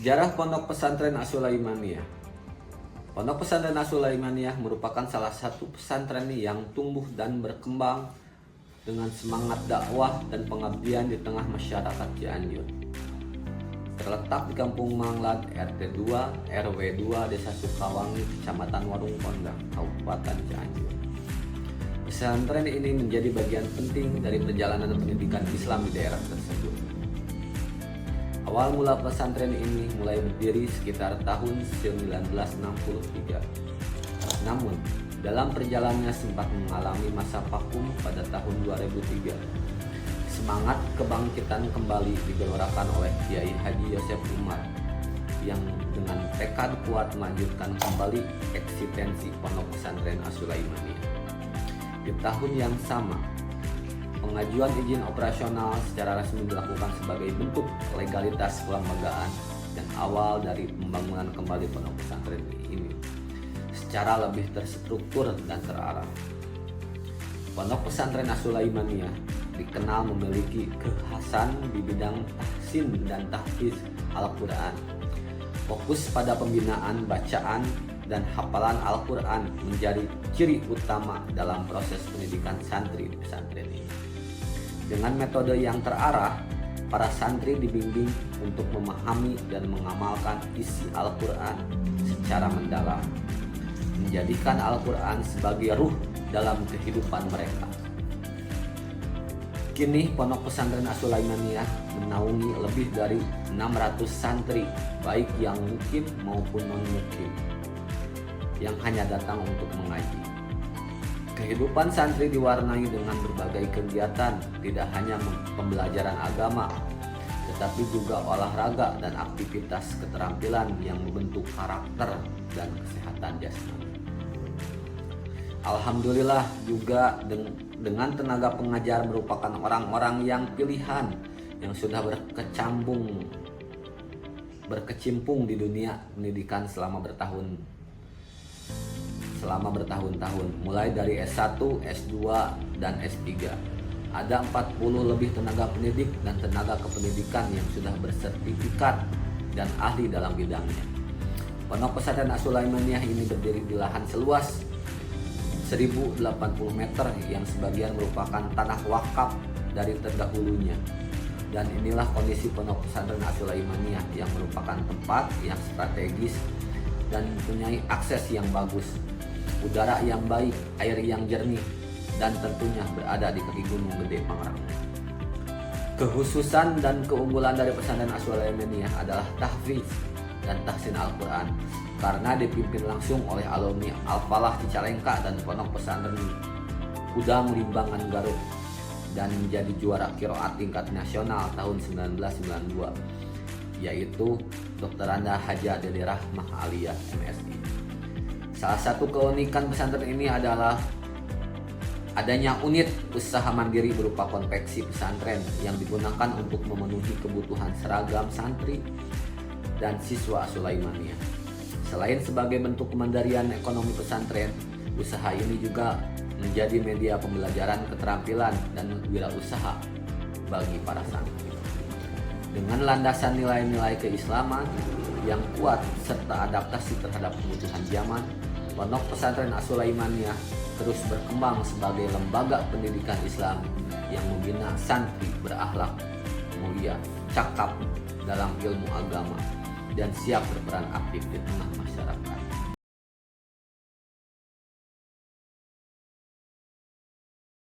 Sejarah Pondok Pesantren As-Sulaimaniyah. Pondok Pesantren As-Sulaimaniyah merupakan salah satu pesantren yang tumbuh dan berkembang dengan semangat dakwah dan pengabdian di tengah masyarakat Cianjur. Terletak di Kampung Manglad, RT 2, RW 2, Desa Sukawangi, Kecamatan Warung Kondang, Kabupaten Cianjur. Pesantren ini menjadi bagian penting dari perjalanan pendidikan Islam di daerah tersebut. Awal mula pesantren ini mulai berdiri sekitar tahun 1963. Namun, dalam perjalanannya sempat mengalami masa vakum pada tahun 2003. Semangat kebangkitan kembali digelorakan oleh Kiai Haji Yosef Umar yang dengan tekad kuat melanjutkan kembali eksistensi Pondok Pesantren As-Sulaimaniyah. Di tahun yang sama, pengajuan izin operasional secara resmi dilakukan sebagai bentuk legalitas kelembagaan dan awal dari pembangunan kembali pondok pesantren ini secara lebih terstruktur dan terarah. Pondok Pesantren As-Sulaimaniyah dikenal memiliki kekhasan di bidang tahsin dan tahfiz Al-Quran. Fokus pada pembinaan bacaan dan hafalan Al-Quran menjadi ciri utama dalam proses pendidikan santri di pesantren ini. Dengan metode yang terarah, para santri dibimbing untuk memahami dan mengamalkan isi Al-Quran secara mendalam, menjadikan Al-Quran sebagai ruh dalam kehidupan mereka. Kini Pondok Pesantren As-Sulaimaniyah menaungi lebih dari 600 santri, baik yang mukim maupun non-mukim, yang hanya datang untuk mengaji. Kehidupan santri diwarnai dengan berbagai kegiatan, tidak hanya pembelajaran agama, tetapi juga olahraga dan aktivitas keterampilan yang membentuk karakter dan kesehatan jasmani. Alhamdulillah juga dengan tenaga pengajar merupakan orang-orang yang pilihan yang sudah berkecimpung di dunia pendidikan selama bertahun-tahun, mulai dari S1, S2, dan S3. Ada 40 lebih tenaga pendidik dan tenaga kependidikan yang sudah bersertifikat dan ahli dalam bidangnya. Pondok Pesantren As-Sulaimaniyah ini berdiri di lahan seluas 1080 meter yang sebagian merupakan tanah wakaf dari terdahulunya. Dan inilah kondisi Pondok Pesantren As-Sulaimaniyah yang merupakan tempat yang strategis dan mempunyai akses yang bagus, udara yang baik, air yang jernih, dan tentunya berada di kaki Gunung Gede Pangrango. Kekhususan dan keunggulan dari pesantren As-Sulaimaniyah adalah tahfiz dan tahsin Al-Quran, karena dipimpin langsung oleh alumni Al-Falah Cicalengka dan Pondok Pesantren Udang Limbangan Garut, dan menjadi juara qiraat tingkat nasional tahun 1992, yaitu Dr. Anda Haja Dede Rahmah Aliyah MSI. Salah satu keunikan pesantren ini adalah adanya unit usaha mandiri berupa konveksi pesantren yang digunakan untuk memenuhi kebutuhan seragam santri dan siswa Sulaimaniyah. Selain sebagai bentuk kemandirian ekonomi pesantren, usaha ini juga menjadi media pembelajaran keterampilan dan wirausaha bagi para santri. Dengan landasan nilai-nilai keislaman yang kuat serta adaptasi terhadap kebutuhan zaman, Pondok Pesantren As-Sulaimaniyah terus berkembang sebagai lembaga pendidikan Islam yang membina santri berakhlak mulia, cakap dalam ilmu agama, dan siap berperan aktif di tengah masyarakat.